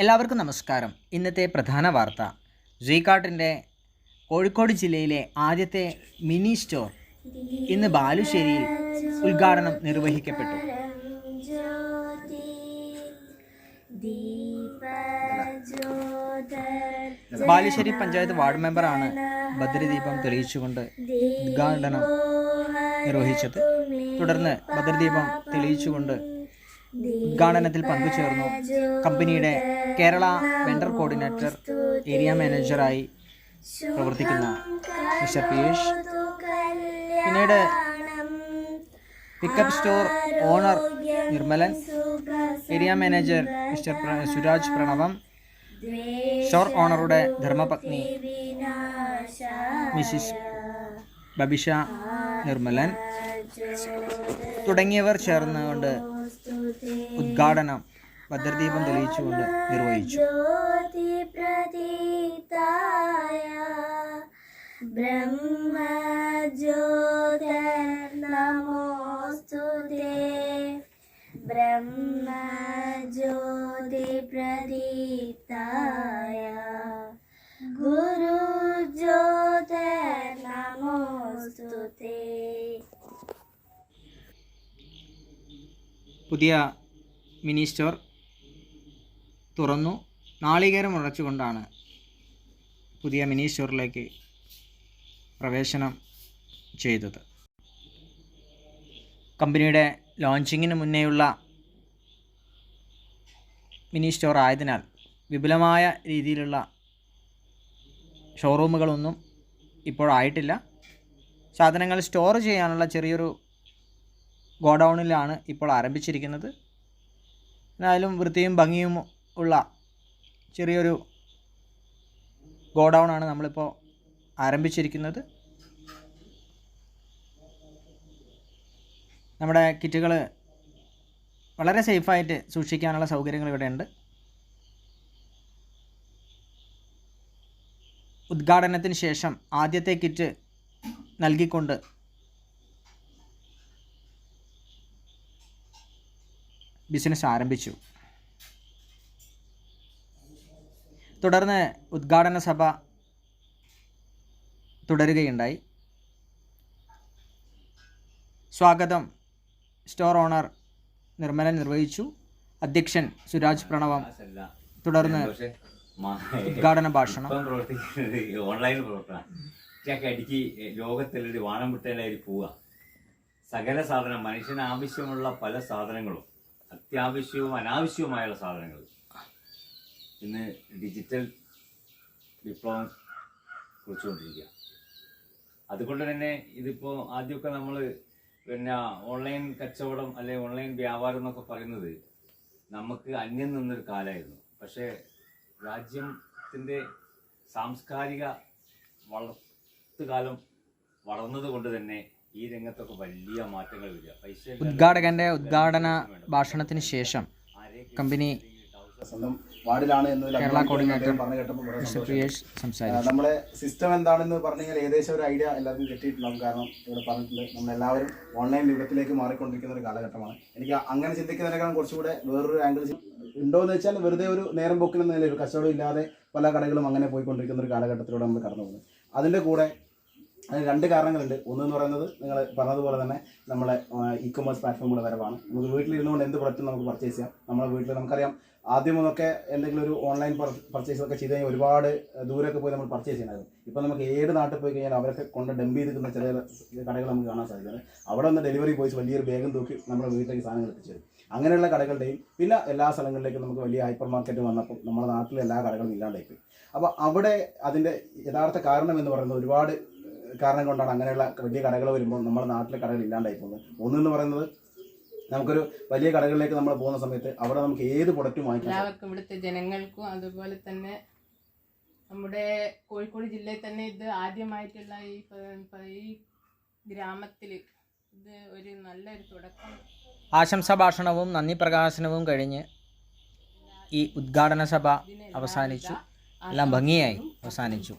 എല്ലാവർക്കും നമസ്കാരം. ഇന്നത്തെ പ്രധാന വാർത്ത, സീകാർട്ടിൻ്റെ കോഴിക്കോട് ജില്ലയിലെ ആദ്യത്തെ മിനി സ്റ്റോർ ഇന്ന് ബാലുശ്ശേരിയിൽ ഉദ്ഘാടനം നിർവഹിക്കപ്പെട്ടു. ബാലുശ്ശേരി പഞ്ചായത്ത് വാർഡ് മെമ്പറാണ് ഭദ്രദീപം തെളിയിച്ചുകൊണ്ട് ഉദ്ഘാടനം നിർവഹിച്ചത്. തുടർന്ന് ഭദ്രദീപം തെളിയിച്ചുകൊണ്ട് ഉദ്ഘാടനത്തിൽ പങ്കുചേർന്നു കമ്പനിയുടെ കേരള വെണ്ടർ കോർഡിനേറ്റർ ഏരിയ മാനേജറായി പ്രവർത്തിക്കുന്ന മിസ്റ്റർ പീയൂഷ്, പിന്നീട് pickup store owner Nirmalan, area manager Mr Suraj Pranavam, store ഓണറുടെ ധർമ്മപത്നി മിസിസ് ബബിഷ നിർമ്മലൻ തുടങ്ങിയവർ ചേർന്നുകൊണ്ട് ഉദ്ഘാടനം ഭദ്രദീപം തെളിയിച്ചുകൊണ്ട് നിർവഹിച്ചു. പുതിയ മിനി സ്റ്റോർ തുറന്നു. നാളികേരം ഉടച്ചുകൊണ്ടാണ് പുതിയ മിനി സ്റ്റോറിലേക്ക് പ്രവേശനം ചെയ്തത്. കമ്പനിയുടെ ലോഞ്ചിങ്ങിന് മുന്നേയുള്ള മിനി സ്റ്റോർ ആയതിനാൽ വിപുലമായ രീതിയിലുള്ള ഷോറൂമുകളൊന്നും ഇപ്പോഴായിട്ടില്ല. സാധനങ്ങൾ സ്റ്റോർ ചെയ്യാനുള്ള ചെറിയൊരു ഗോഡൗണിലാണ് ഇപ്പോൾ ആരംഭിച്ചിരിക്കുന്നത്. എന്നാലും വൃത്തിയും ഭംഗിയും ഉള്ള ചെറിയൊരു ഗോഡൗണാണ് നമ്മളിപ്പോൾ ആരംഭിച്ചിരിക്കുന്നത്. നമ്മുടെ കിറ്റുകൾ വളരെ സേഫായിട്ട് സൂക്ഷിക്കാനുള്ള സൗകര്യങ്ങൾ ഇവിടെയുണ്ട്. ഉദ്ഘാടനത്തിന് ശേഷം ആദ്യത്തെ കിറ്റ് നൽകിക്കൊണ്ട് ബിസിനസ് ആരംഭിച്ചു. തുടർന്ന് ഉദ്ഘാടന സഭ തുടരുകയുണ്ടായി. സ്വാഗതം സ്റ്റോർ ഓണർ നിർമ്മലൻ നിർവഹിച്ചു. അധ്യക്ഷൻ സുരാജ് പ്രണവം തുടർന്ന് ഉദ്ഘാടന ഭാഷണം. ഓൺലൈൻ പ്രവർത്തനം അടിക്ക് ലോകത്തിലൊരു വാണം വിട്ടയിലായി പോവുക. സകല സാധനം മനുഷ്യന് ആവശ്യമുള്ള പല സാധനങ്ങളും അത്യാവശ്യവും അനാവശ്യവുമായുള്ള സാധനങ്ങൾ ഇന്ന് ഡിജിറ്റൽ വിപ്ലവം കുറിച്ചുകൊണ്ടിരിക്കുക. അതുകൊണ്ട് തന്നെ ഇതിപ്പോൾ ആദ്യമൊക്കെ നമ്മൾ ഓൺലൈൻ കച്ചവടം അല്ലെങ്കിൽ ഓൺലൈൻ വ്യാപാരം എന്നൊക്കെ പറയുന്നത് നമുക്ക് അന്യം നിന്നൊരു കാലമായിരുന്നു. പക്ഷേ രാജ്യത്തിൻ്റെ സാംസ്കാരിക വളർത്തുകാലം വളർന്നത് കൊണ്ട് തന്നെ ഈ രംഗത്തൊക്കെ വലിയ മാറ്റങ്ങൾ വരിക. ഉദ്ഘാടകന്റെ ഉദ്ഘാടന ഭാഷണത്തിന് ശേഷം കമ്പനി വാർഡിലാണ് കേരള കോർഡിനേറ്റർ സംസാരിച്ചു. നമ്മളെ സിസ്റ്റം എന്താണെന്ന് പറഞ്ഞു കഴിഞ്ഞാൽ ഏകദേശം ഒരു ഐഡിയ എല്ലാവർക്കും കിട്ടിയിട്ടുണ്ടാകും. കാരണം ഇവിടെ പറഞ്ഞിട്ടുണ്ട് നമ്മളെല്ലാവരും ഓൺലൈൻ യുഗത്തിലേക്ക് മാറിക്കൊണ്ടിരിക്കുന്ന ഒരു കാലഘട്ടമാണ്. എനിക്ക് അങ്ങനെ ചിന്തിക്കുന്നതിനേക്കാളും കുറച്ചുകൂടെ വേറൊരു ആംഗിൾ ഉണ്ടോ എന്ന് വെച്ചാൽ വെറുതെ ഒരു നേരം പോക്കിൽ നിലയിൽ കച്ചവടം ഇല്ലാതെ പല കടകളും അങ്ങനെ പോയിക്കൊണ്ടിരിക്കുന്ന ഒരു കാലഘട്ടത്തിലൂടെ നമ്മൾ കടന്നു പോകുന്നത്. അതിൻ്റെ കൂടെ അതിന് രണ്ട് കാരണങ്ങളുണ്ട്. ഒന്നെന്ന് പറയുന്നത് നിങ്ങൾ പറഞ്ഞതുപോലെ തന്നെ നമ്മളെ ഇ കൊമേഴ്സ് പ്ലാറ്റ്ഫോമുകൾ വരവാണ്. നമുക്ക് വീട്ടിലിരുന്നുകൊണ്ട് എന്ത് പ്രൊഡക്റ്റും നമുക്ക് പർച്ചേസ് ചെയ്യാം. നമ്മുടെ വീട്ടിൽ നമുക്കറിയാം ആദ്യമൊക്കെ എന്തെങ്കിലും ഒരു ഓൺലൈൻ പർച്ചേസൊക്കെ ചെയ്ത് കഴിഞ്ഞാൽ ഒരുപാട് ദൂരമൊക്കെ പോയി നമ്മൾ പർച്ചേസ് ചെയ്യണമായിരുന്നു. ഇപ്പോൾ നമുക്ക് ഏത് നാട്ടിൽ പോയി കഴിഞ്ഞാൽ അവരൊക്കെ കൊണ്ട് ഡംപ് ചെയ്തിരിക്കുന്ന ചില കടകൾ നമുക്ക് കാണാൻ സാധിക്കുന്നത്. അവിടെ നിന്ന് ഡെലിവറി ബോയ്സ് വലിയൊരു ബാഗും തൂക്കി നമ്മുടെ വീട്ടിലേക്ക് സാധനങ്ങൾ എത്തിച്ചു തരും. അങ്ങനെയുള്ള കടകളുടെയും പിന്നെ എല്ലാ സ്ഥലങ്ങളിലേക്കും നമുക്ക് വലിയ ഹൈപ്പർ മാർക്കറ്റ് വന്നപ്പോൾ നമ്മുടെ നാട്ടിലെ എല്ലാ കടകളും ഇല്ലാണ്ടായിപ്പോയി. അപ്പോൾ അവിടെ അതിൻ്റെ യഥാർത്ഥ കാരണം എന്ന് പറയുന്നത് ഒരുപാട് കാരണം കൊണ്ടാണ് അങ്ങനെയുള്ള വലിയ കടകൾ വരുമ്പോൾ നമ്മുടെ നാട്ടിലെ കടകൾ ഇല്ലാണ്ടായി പോകുന്നത്. ഒന്നെന്ന് പറയുന്നത് നമുക്കൊരു വലിയ കടകളിലേക്ക് നമ്മൾ പോകുന്ന സമയത്ത് അവിടെ നമുക്ക് ഏത് പ്രൊഡക്റ്റും വാങ്ങിക്കാം. എല്ലാവർക്കും ഇവിടുത്തെ ജനങ്ങൾക്കും അതുപോലെ തന്നെ നമ്മുടെ കോഴിക്കോട് ജില്ലയിൽ തന്നെ ഇത് ആദ്യമായിട്ടുള്ള ഈ ഗ്രാമത്തിൽ ഇത് ഒരു നല്ലൊരു തുടക്കം. ആശംസാ ഭാഷണവും നന്ദി പ്രകാശനവും കഴിഞ്ഞ് ഈ ഉദ്ഘാടന സഭ അവസാനിച്ചു. എല്ലാം ഭംഗിയായി അവസാനിച്ചു.